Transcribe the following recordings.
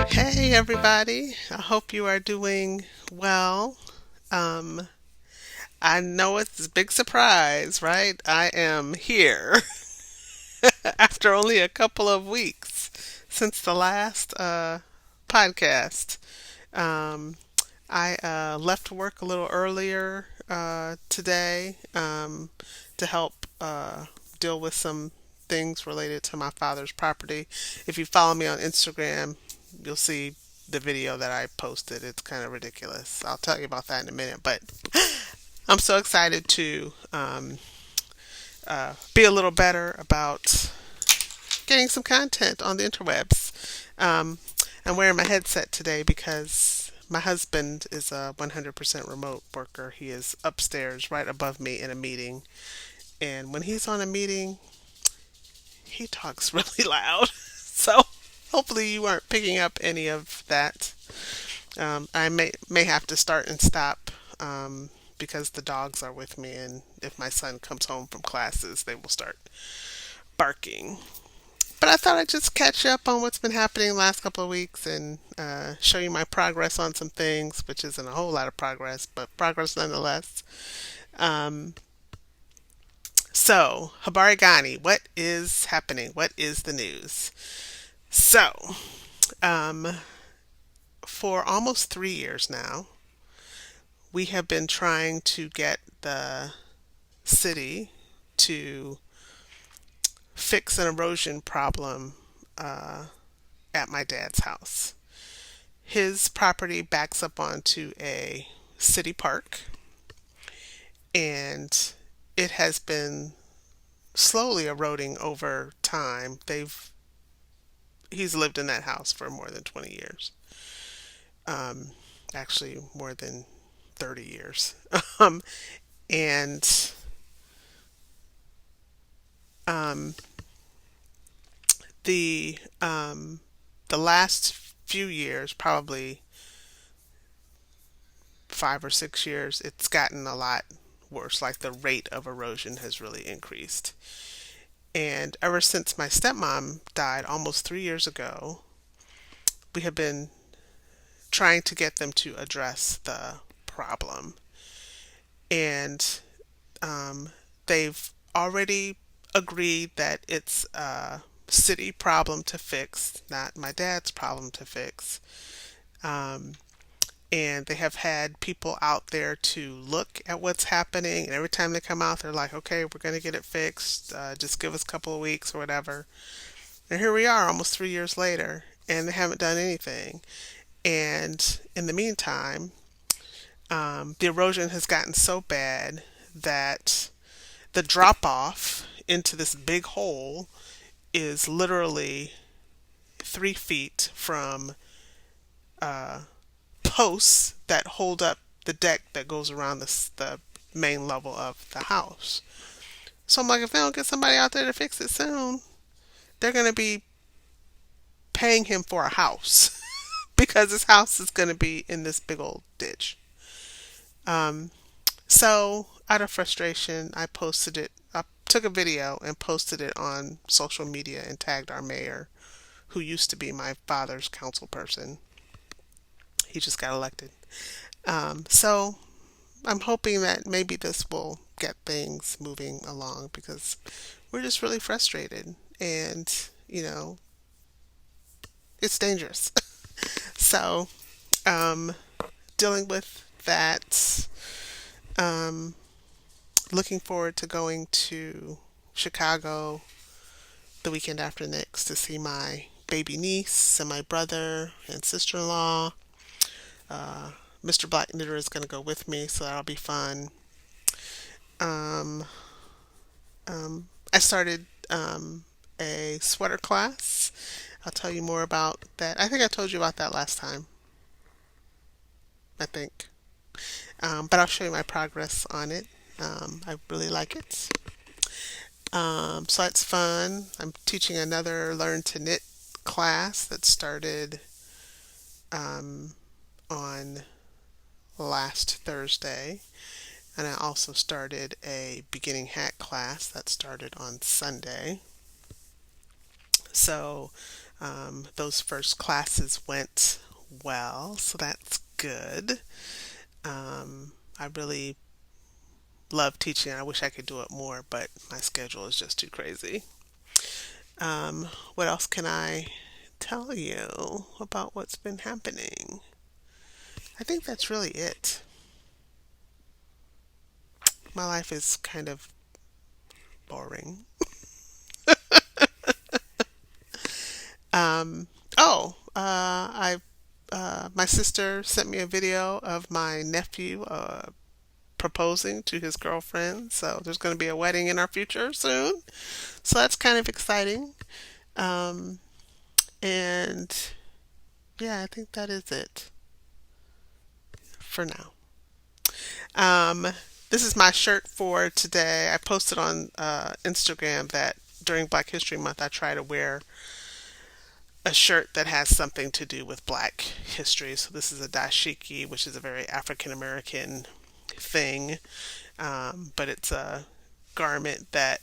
Hey everybody, I hope you are doing well. Um, I know it's a big surprise, right? I am here after only a couple of weeks since the last podcast. Um, I left work a little earlier today to help deal with some things related to my father's property. If you follow me on Instagram, you'll see the video that I posted. It's kind of ridiculous. I'll tell you about that in a minute. But I'm so excited to be a little better about getting some content on the interwebs. Um, I'm wearing my headset today because my husband is a 100% remote worker. He is upstairs right above me in a meeting. And when he's on a meeting, he talks really loud. So hopefully you aren't picking up any of that. I may have to start and stop because the dogs are with me, and if my son comes home from classes, they will start barking. But I thought I'd just catch up on what's been happening the last couple of weeks and show you my progress on some things, which isn't a whole lot of progress, but progress nonetheless. Um, so, Habarigani, what is happening? What is the news? So, um, for almost 3 years now, we have been trying to get the city to fix an erosion problem uh, at my dad's house. His property backs up onto a city park, and it has been slowly eroding over time. He's lived in that house for more than 20 years. Um, Actually, more than 30 years. Um, and um, the the last few years, probably 5 or 6 years, it's gotten a lot worse. Like the rate of erosion has really increased. And ever since my stepmom died almost 3 years ago, we have been trying to get them to address the problem. And um, they've already agreed that it's a city problem to fix, not my dad's problem to fix. Um, and they have had people out there to look at what's happening. And every time they come out, they're like, okay, we're going to get it fixed. Just give us a couple of weeks or whatever. And here we are almost 3 years later, and they haven't done anything. And in the meantime, the erosion has gotten so bad that the drop off into this big hole is literally 3 feet from uh, posts that hold up the deck that goes around the main level of the house. So I'm like, if they don't get somebody out there to fix it soon, they're going to be paying him for a house because his house is going to be in this big old ditch. Um, so out of frustration, I posted it. I took a video and posted it on social media and tagged our mayor, who used to be my father's council person. He just got elected. So I'm hoping that maybe this will get things moving along because we're just really frustrated and, you know, it's dangerous. So, um, dealing with that, um, looking forward to going to Chicago the weekend after next to see my baby niece and my brother and sister in law. Uh, Mr. Black Knitter is going to go with me, so that'll be fun. Um, I started a sweater class. I'll tell you more about that. I think I told you about that last time. I think. But I'll show you my progress on it. I really like it. So that's fun. I'm teaching another Learn to Knit class that started um, on last Thursday. And I also started a beginning hat class that started on Sunday. So Those first classes went well, so that's good. I really love teaching. I wish I could do it more, but my schedule is just too crazy. What else can I tell you about what's been happening? I think that's really it. My life is kind of boring. My sister sent me a video of my nephew proposing to his girlfriend. So there's going to be a wedding in our future soon. So that's kind of exciting. Um, and yeah, I think that is it for now. Um, this is my shirt for today. I posted on Instagram that during Black History Month, I try to wear a shirt that has something to do with Black history. So this is a dashiki, which is a very African American thing, but it's a garment that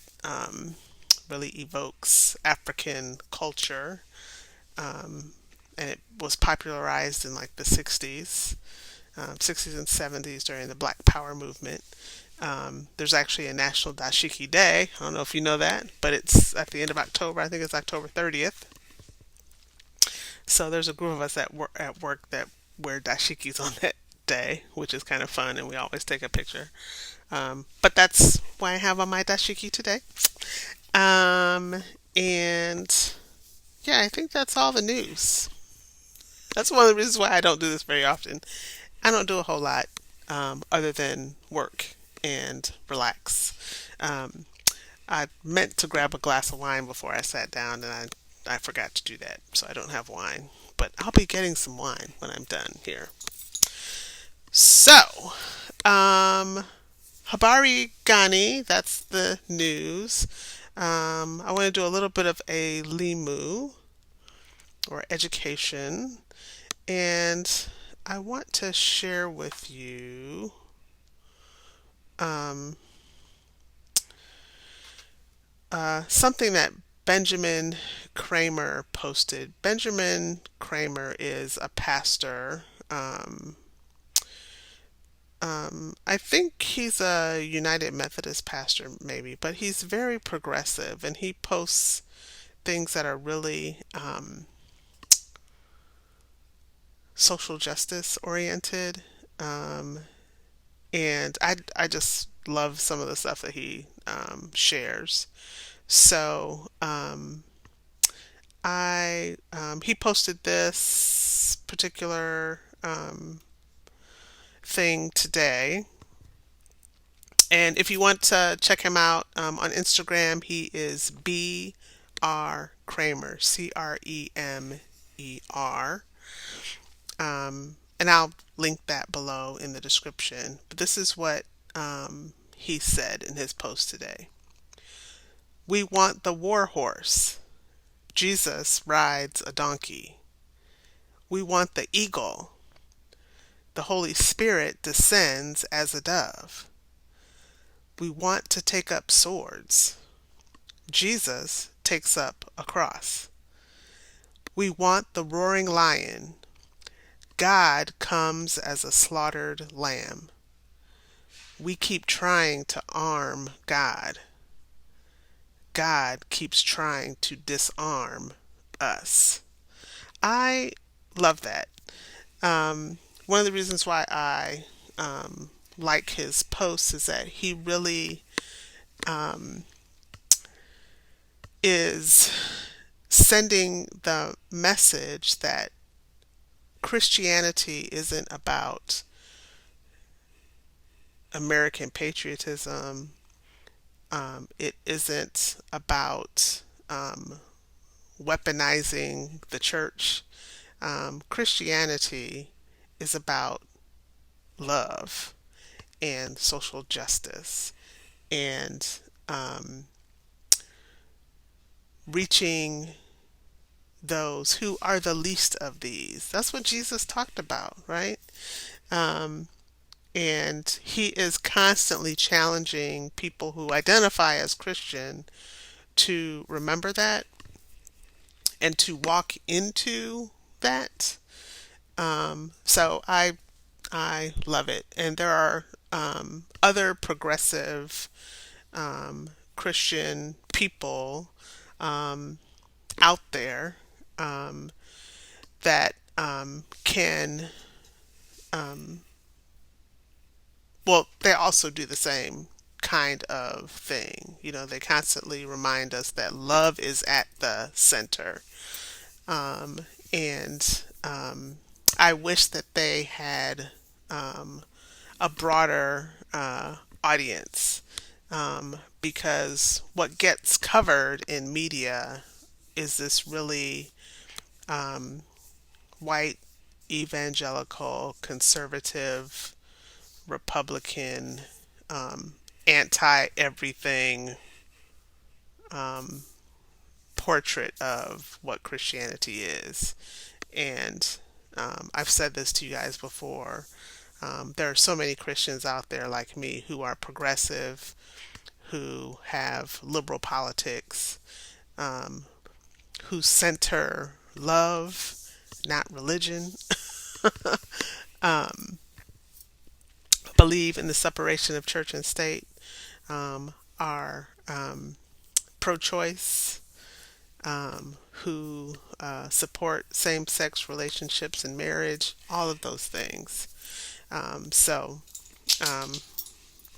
really evokes African culture, um, and it was popularized in like the 60s and 70s during the Black Power movement. There's actually a National Dashiki Day. I don't know if you know that, but it's at the end of October. I think it's October 30th. So there's a group of us at work that wear dashikis on that day, which is kind of fun, and we always take a picture. But that's why I have on my dashiki today. And yeah, I think that's all the news. That's one of the reasons why I don't do this very often. I don't do a whole lot other than work and relax. I meant to grab a glass of wine before I sat down, and I forgot to do that, so I don't have wine. But I'll be getting some wine when I'm done here. So, Habari Gani, that's the news. I want to do a little bit of a limu, or education, and I want to share with you um, something that Benjamin Cremer posted. Benjamin Cremer is a pastor. I think he's a United Methodist pastor, maybe, but he's very progressive, and he posts things that are really social justice oriented. And I just love some of the stuff that he shares. So I he posted this particular thing today. And if you want to check him out on Instagram, he is B.R. Cremer, Cremer. And I'll link that below in the description. But this is what he said in his post today. We want the war horse. Jesus rides a donkey. We want the eagle. The Holy Spirit descends as a dove. We want to take up swords. Jesus takes up a cross. We want the roaring lion. God comes as a slaughtered lamb. We keep trying to arm God. God keeps trying to disarm us. I love that. One of the reasons why I like his posts is that he really is sending the message that Christianity isn't about American patriotism. It isn't about weaponizing the church. Christianity is about love and social justice and reaching those who are the least of these. That's what Jesus talked about, right? And he is constantly challenging people who identify as Christian to remember that and to walk into that. So I love it. And there are other progressive Christian people out there that can, well, they also do the same kind of thing. You know, they constantly remind us that love is at the center. Um, and I wish that they had a broader audience, because what gets covered in media is this really white, evangelical, conservative, Republican, anti everything portrait of what Christianity is. And I've said this to you guys before. There are so many Christians out there like me who are progressive, who have liberal politics, um, who center love, not religion, believe in the separation of church and state, are pro choice, who support same sex relationships and marriage, all of those things. So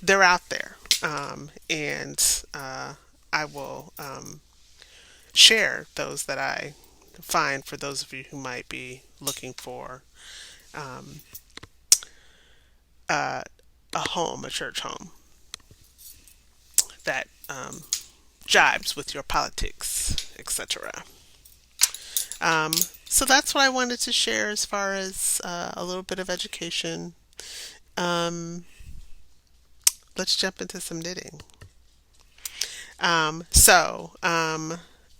they're out there. And I will share those that I find for those of you who might be looking for um, a home, a church home that jibes with your politics, etc. Um, so that's what I wanted to share as far as a little bit of education. Um, let's jump into some knitting.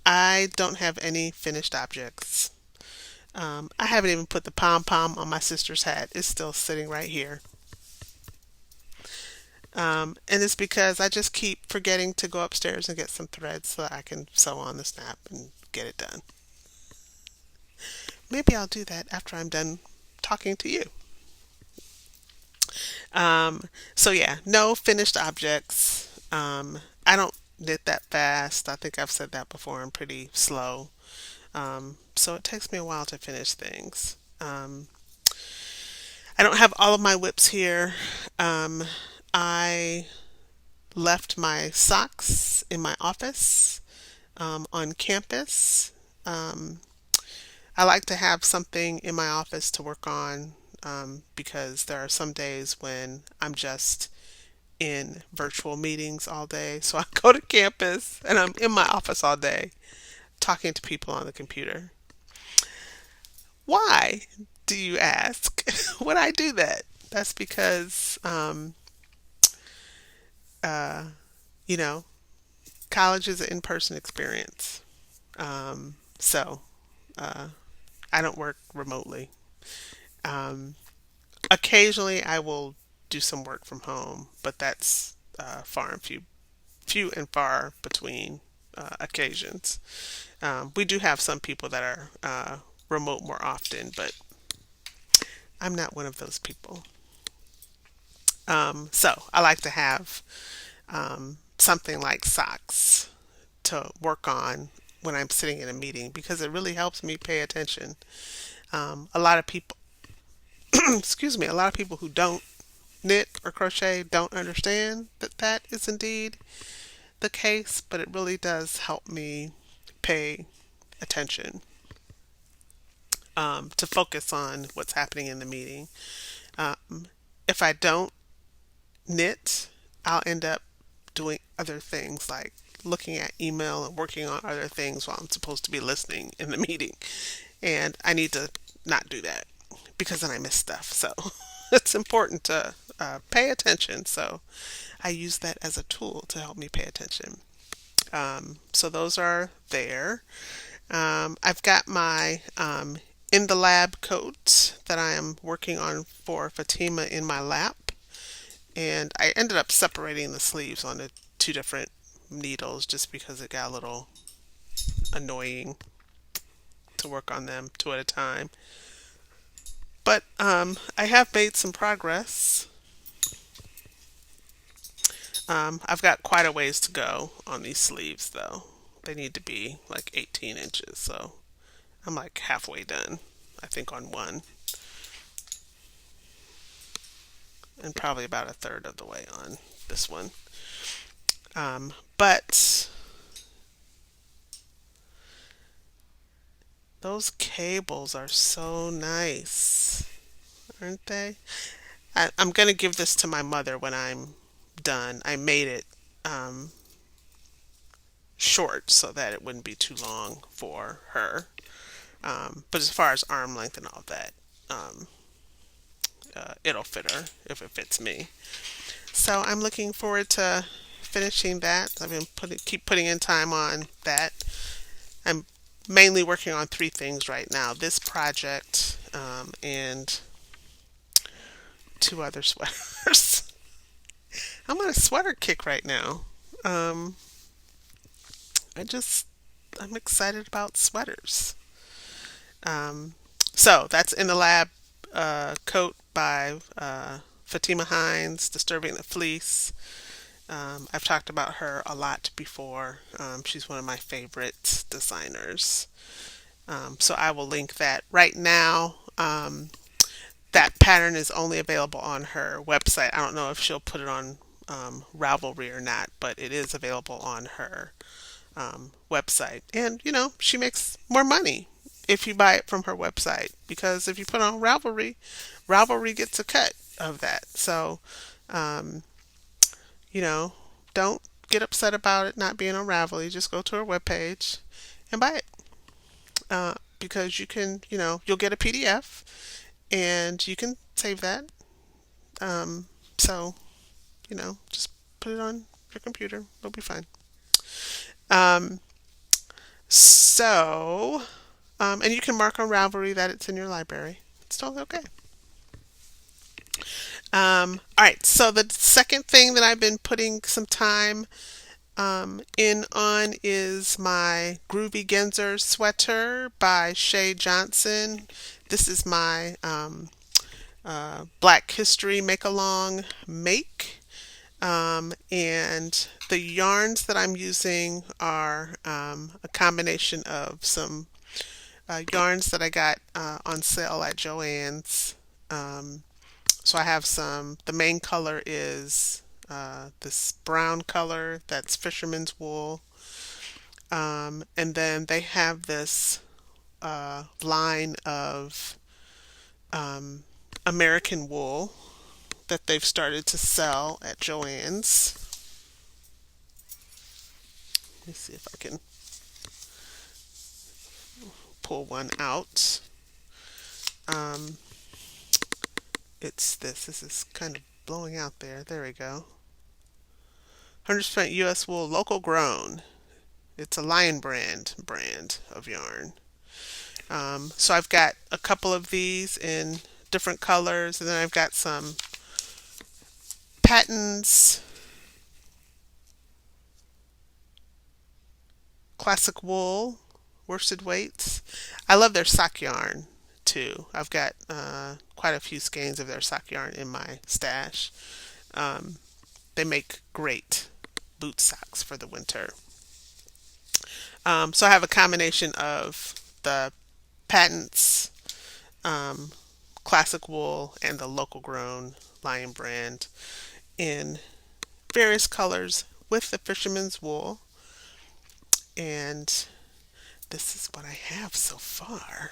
I don't have any finished objects. I haven't even put the pom pom on my sister's hat. It's still sitting right here. And it's because I just keep forgetting to go upstairs and get some threads so that I can sew on the snap and get it done. Maybe I'll do that after I'm done talking to you. So yeah, no finished objects. I don't knit that fast. I think I've said that before. I'm pretty slow. So it takes me a while to finish things. I don't have all of my whips here. I left my socks in my office on campus. Um, I like to have something in my office to work on, because there are some days when I'm just in virtual meetings all day. So I go to campus and I'm in my office all day talking to people on the computer. Why, do you ask? Would I do that? That's because, uh, you know, college is an in-person experience. So I don't work remotely. Um, Occasionally I will do some work from home, but that's few and far between occasions. We do have some people that are remote more often, but I'm not one of those people. So I like to have something like socks to work on when I'm sitting in a meeting because it really helps me pay attention. A lot of people, excuse me, a lot of people who don't knit or crochet don't understand that that is indeed the case, but it really does help me pay attention, to focus on what's happening in the meeting. Um, if I don't knit, I'll end up doing other things like looking at email and working on other things while I'm supposed to be listening in the meeting. And I need to not do that because then I miss stuff. So it's important to pay attention. So I use that as a tool to help me pay attention. So those are there. I've got my in the lab coat that I am working on for Fatima in my lap. And I ended up separating the sleeves on the two different needles just because it got a little annoying. to work on them two at a time. But I have made some progress. I've got quite a ways to go on these sleeves, though. They need to be like 18 inches, so I'm like halfway done, I think, on one, and probably about a third of the way on this one. But those cables are so nice, aren't they? I'm going to give this to my mother when I'm done. I made it um, short so that it wouldn't be too long for her. But as far as arm length and all that, um, it'll fit her if it fits me. So I'm looking forward to finishing that. I've been keep putting in time on that. I'm mainly working on three things right now: this project and two other sweaters. I'm on a sweater kick right now. Um, I just I'm excited about sweaters. Um, so that's in the lab coat by Fatima Hines, Disturbing the Fleece. I've talked about her a lot before. She's one of my favorite designers. So I will link that right now. That pattern is only available on her website. I don't know if she'll put it on Ravelry or not, but it is available on her website. And, she makes more money if you buy it from her website, because if you put it on Ravelry, Ravelry gets a cut of that. So, um, you know, don't get upset about it not being on Ravelry. Just go to her webpage and buy it. Because you can, you'll get a PDF and you can save that. So, just put it on your computer. It'll be fine. Um, so, and you can mark on Ravelry that it's in your library. It's totally okay. All right. So the second thing that I've been putting some time in on is my Groovy Genzer sweater by Shay Johnson. This is my Black History Make Along make. And the yarns that I'm using are a combination of some yarns that I got on sale at Joann's. So I have the main color is this brown color that's Fisherman's wool. And then they have this line of um, American wool that they've started to sell at Joann's. Let me see if I can pull one out. Um, it's this. This is kind of blowing out there. There we go. 100% U.S. wool, local grown. It's a Lion brand of yarn. So I've got a couple of these in different colors, and then I've got some Patons classic wool worsted weights. I love their sock yarn too. I've got quite a few skeins of their sock yarn in my stash. Um, they make great boot socks for the winter. So I have a combination of the Patents um, classic wool and the local grown Lion brand in various colors with the Fisherman's wool. And this is what I have so far.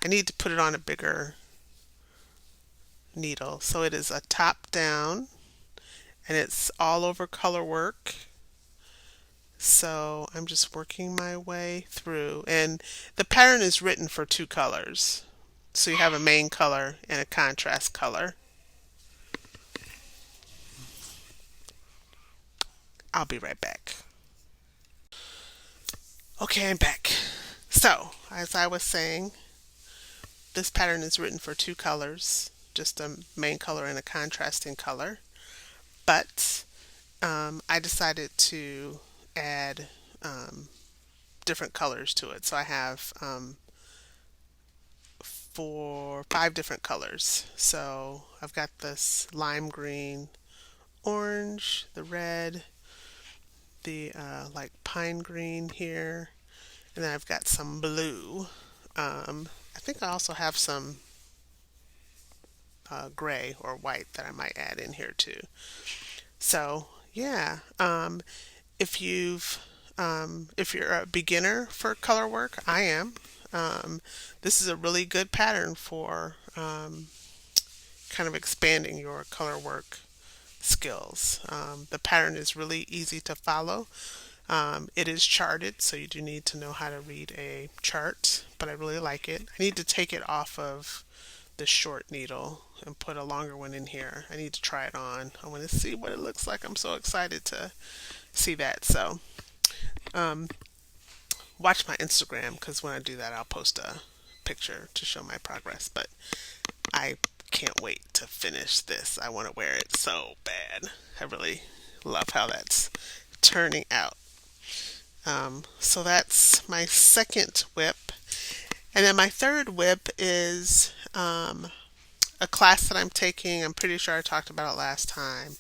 I need to put it on a bigger needle. So it is a top down and it's all over color work. So I'm just working my way through. And the pattern is written for two colors. So you have a main color and a contrast color. I'll be right back. Okay, I'm back. So, as I was saying, this pattern is written for two colors, just a main color and a contrasting color. But I decided to add different colors to it. So I have 5 different colors. So I've got this lime green, orange, the red, the like pine green here, and then I've got some blue. I think I also have some gray or white that I might add in here too. So yeah, if if you're a beginner for color work, I am. This is a really good pattern for kind of expanding your color work skills. The pattern is really easy to follow. It is charted, so you do need to know how to read a chart, but I really like it. I need to take it off of the short needle and put a longer one in here. I need to try it on. I want to see what it looks like. I'm so excited to see that. So watch my Instagram, because when I do that, I'll post a picture to show my progress. But I can't wait to finish this. I want to wear it so bad. I really love how that's turning out. So that's my second whip. And then my third whip is a class that I'm taking. I'm pretty sure I talked about it last time.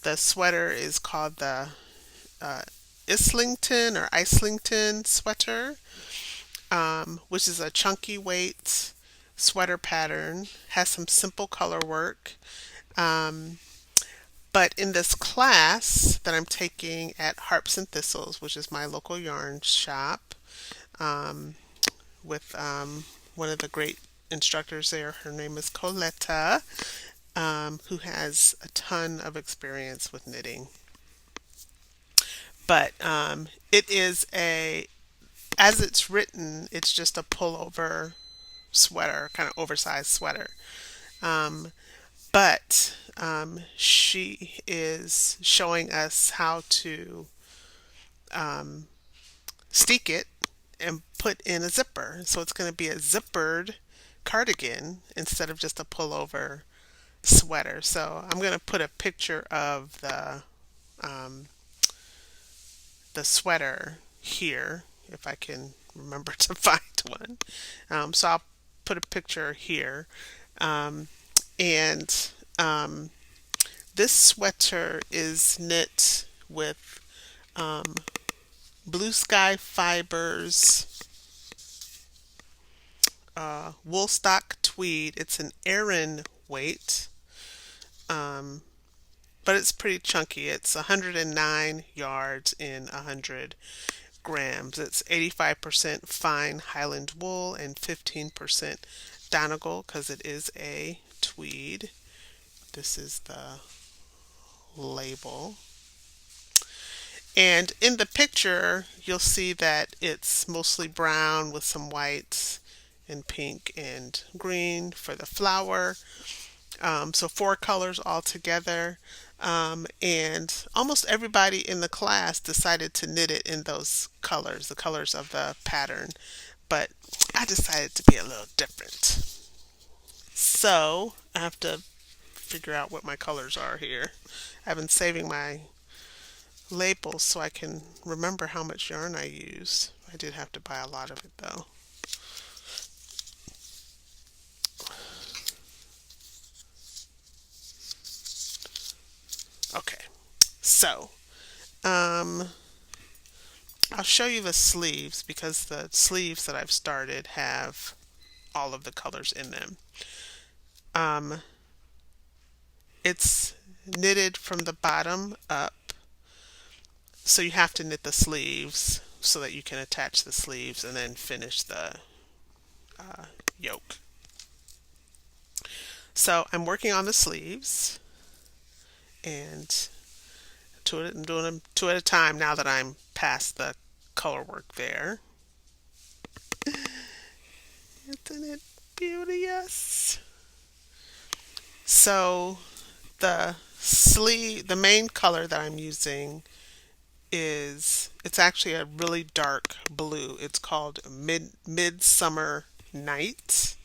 The sweater is called the Islington or Islington sweater, which is a chunky weight sweater pattern. Has some simple color work. But in this class that I'm taking at Harps and Thistles, which is my local yarn shop, with one of the great instructors there, her name is Coletta, who has a ton of experience with knitting. But it is as it's written, it's just a pullover sweater, kind of oversized sweater. But she is showing us how to steek it and put in a zipper. So it's going to be a zippered cardigan instead of just a pullover sweater. So I'm going to put a picture of the sweater here, if I can remember to find one. So I'll put a picture here. And this sweater is knit with Blue Sky Fibers Woolstok Tweed. It's an Aran weight, but it's pretty chunky. It's 109 yards in 100 grams. It's 85% fine Highland wool and 15% Donegal, because it is a tweed. This is the label. And in the picture, you'll see that it's mostly brown with some whites and pink and green for the flower. So 4 colors all together. And almost everybody in the class decided to knit it in those colors, the colors of the pattern. But I decided to be a little different. So I have to figure out what my colors are here. I've been saving my labels so I can remember how much yarn I used. I did have to buy a lot of it though. Okay, so I'll show you the sleeves, because the sleeves that I've started have all of the colors in them. It's knitted from the bottom up, so you have to knit the sleeves so that you can attach the sleeves and then finish the yoke. So I'm working on the sleeves, and I'm doing them 2 at a time now that I'm past the color work there. Isn't it beauteous? So the main color that I'm using it's actually a really dark blue. It's called Midsummer Night.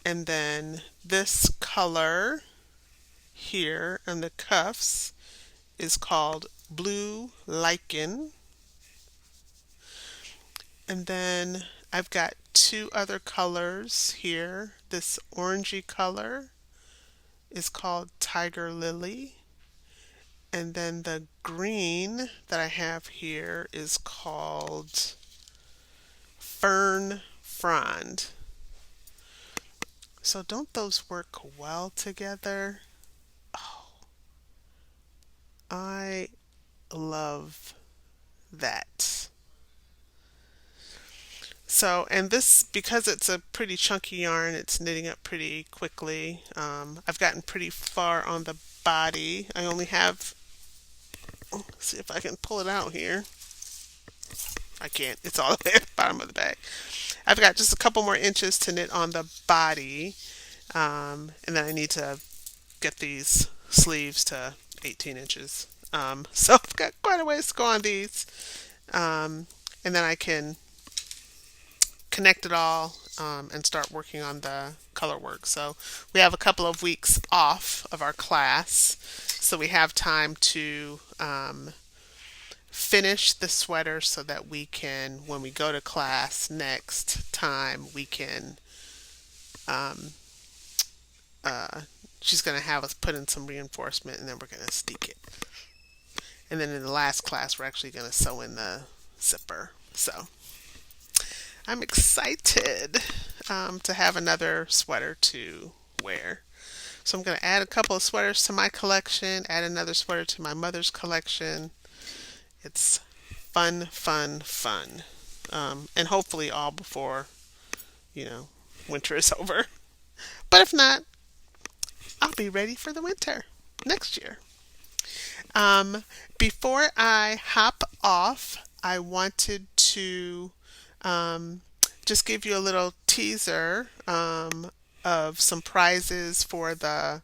And then this color here on the cuffs is called Blue Lichen. And then I've got two other colors here. This orangey color is called Tiger Lily. And then the green that I have here is called Fern Frond. So don't those work well together? Oh, I love that. So, and this, because it's a pretty chunky yarn, it's knitting up pretty quickly. I've gotten pretty far on the body. I only have, let's see if I can pull it out here. I can't. It's all the way at the bottom of the bag. I've got just a couple more inches to knit on the body. And then I need to get these sleeves to 18 inches. So I've got quite a ways to go on these. And then I can connect it all and start working on the color work. So we have a couple of weeks off of our class, so we have time to finish the sweater so that we can, when we go to class next time, we can, um, she's going to have us put in some reinforcement and then we're going to steek it. And then in the last class, we're actually going to sew in the zipper. So I'm excited to have another sweater to wear. So I'm going to add a couple of sweaters to my collection, add another sweater to my mother's collection. It's fun, fun, fun. And hopefully all before, winter is over. But if not, I'll be ready for the winter next year. Before I hop off, I wanted to just give you a little teaser of some prizes for the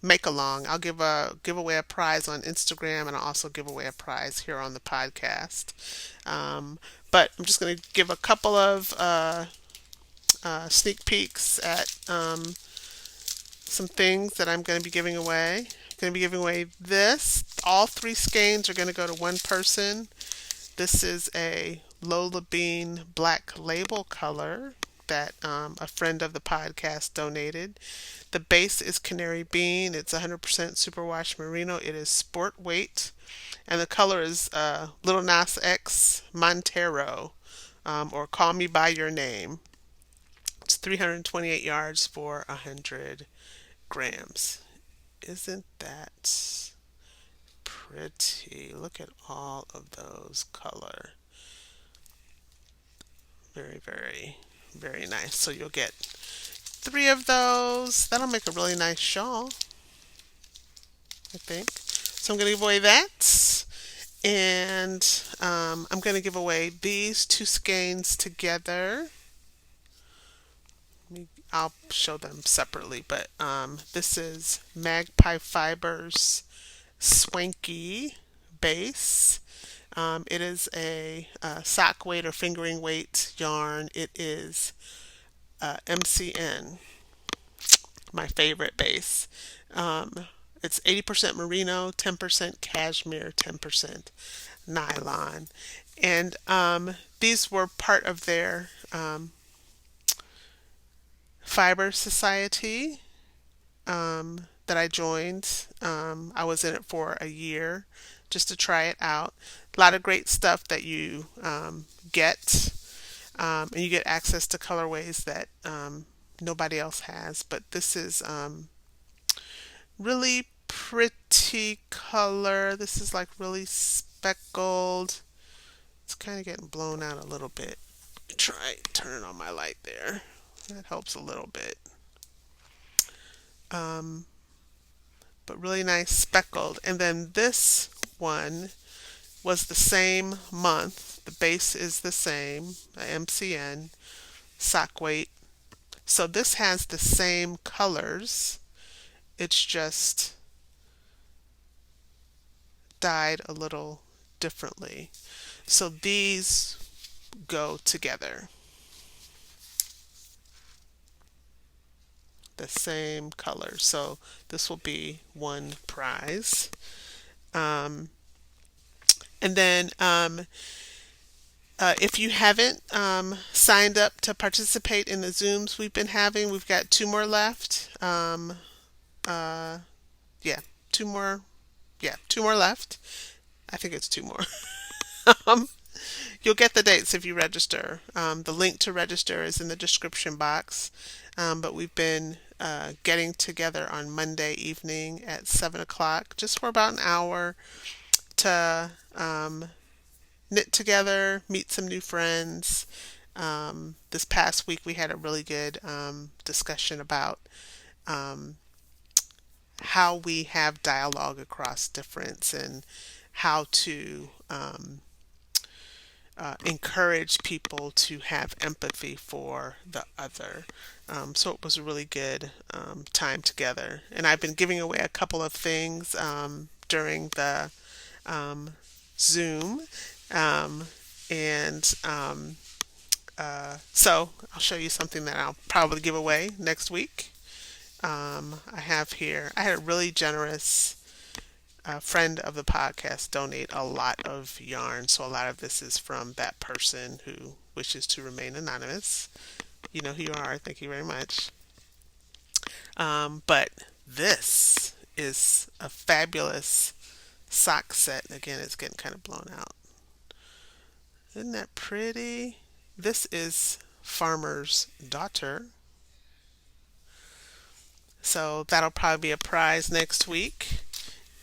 make along. I'll give away a prize on Instagram, and I'll also give away a prize here on the podcast. But I'm just going to give a couple of sneak peeks at some things that I'm going to be giving away. I'm going to be giving away this. All three skeins are going to go to one person. This is a Lola Bean Black Label color that a friend of the podcast donated. The base is Canary Bean. It's 100% superwash merino. It is sport weight. And the color is Little Nas X Montero, or Call Me By Your Name. It's 328 yards for 100 grams. Isn't that pretty? Look at all of those color. Very, very, very nice. So you'll get three of those. That'll make a really nice shawl, I think. So I'm going to give away that. And I'm going to give away these two skeins together. I'll show them separately, but this is Magpie Fibers Swanky Base. It is a sock weight or fingering weight yarn. It is MCN, my favorite base. It's 80% merino, 10% cashmere, 10% nylon. And these were part of their fiber society that I joined. I was in it for a year just to try it out. A lot of great stuff that you get. And you get access to colorways that nobody else has. But this is really pretty color. This is like really speckled. It's kind of getting blown out a little bit. Try turning on my light there. That helps a little bit. But really nice speckled. And then this one was the same month. The base is the same, MCN, sock weight. So this has the same colors. It's just dyed a little differently. So these go together. The same color. So this will be one prize. And then if you haven't signed up to participate in the Zooms we've been having, we've got two more left. Uh, yeah, two more. Yeah, two more left. I think it's two more. um, you'll get the dates if you register. The link to register is in the description box. But we've been getting together on Monday evening at 7 o'clock just for about an hour to knit together, meet some new friends. This past week we had a really good discussion about um, how we have dialogue across difference and how to encourage people to have empathy for the other. So it was a really good time together. And I've been giving away a couple of things during the um, Zoom. Um, and so I'll show you something that I'll probably give away next week. I have here, I had a really generous friend of the podcast donate a lot of yarn. So a lot of this is from that person who wishes to remain anonymous. You know who you are. Thank you very much. But this is a fabulous sock set. Again, it's getting kind of blown out. Isn't that pretty? This is Farmer's Daughter. So that'll probably be a prize next week.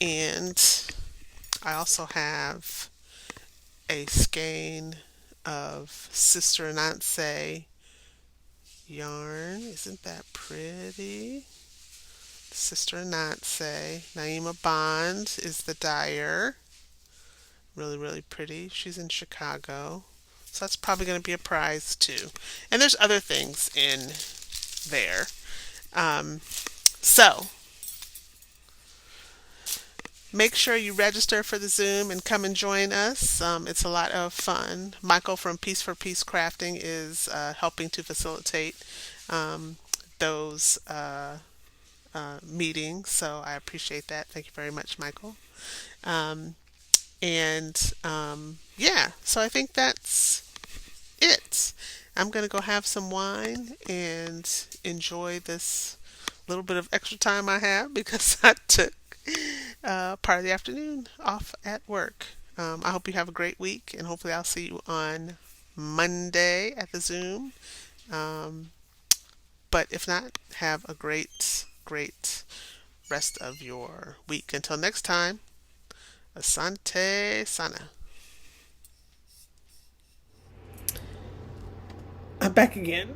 And I also have a skein of Sister Nancy yarn. Isn't that pretty? Sister Nancy. Naima Bond is the dyer. Really, really pretty. She's in Chicago. So that's probably going to be a prize too. And there's other things in there. Um, so make sure you register for the Zoom and come and join us. It's a lot of fun. Michael from Piece for Piece Crafting is helping to facilitate those meetings, so I appreciate that. Thank you very much, Michael. Um, and yeah, so I think that's it. I'm going to go have some wine and enjoy this little bit of extra time I have because I took part of the afternoon off at work. I hope you have a great week, and hopefully I'll see you on Monday at the Zoom. Um, but if not, have a great, great rest of your week. Until next time, Asante Sana. I'm back again.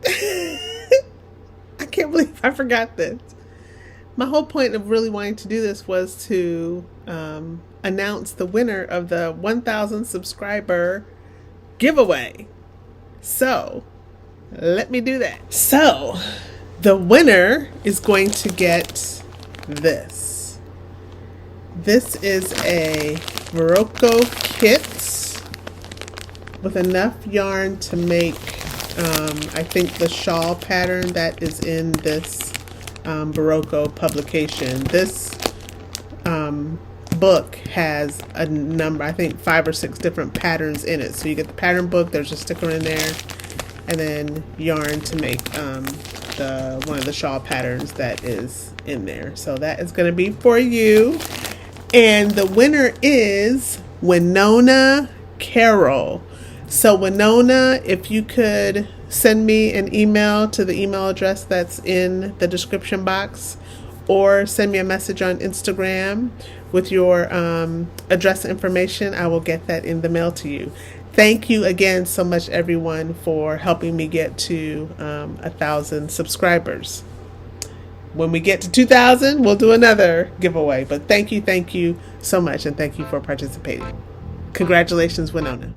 I can't believe I forgot this. My whole point of really wanting to do this was to announce the winner of the 1,000 subscriber giveaway. So, let me do that. So, the winner is going to get this. This is a Morocco kit with enough yarn to make, I think, the shawl pattern that is in this Barocco publication. This book has a number, I think 5 or 6 different patterns in it. So you get the pattern book, there's a sticker in there, and then yarn to make the one of the shawl patterns that is in there. So that is going to be for you. And the winner is Winona Carroll. So Winona, if you could send me an email to the email address that's in the description box, or send me a message on Instagram with your address information, I will get that in the mail to you. Thank you again so much, everyone, for helping me get to 1,000 subscribers. When we get to 2,000, we'll do another giveaway. But thank you so much, and thank you for participating. Congratulations, Winona.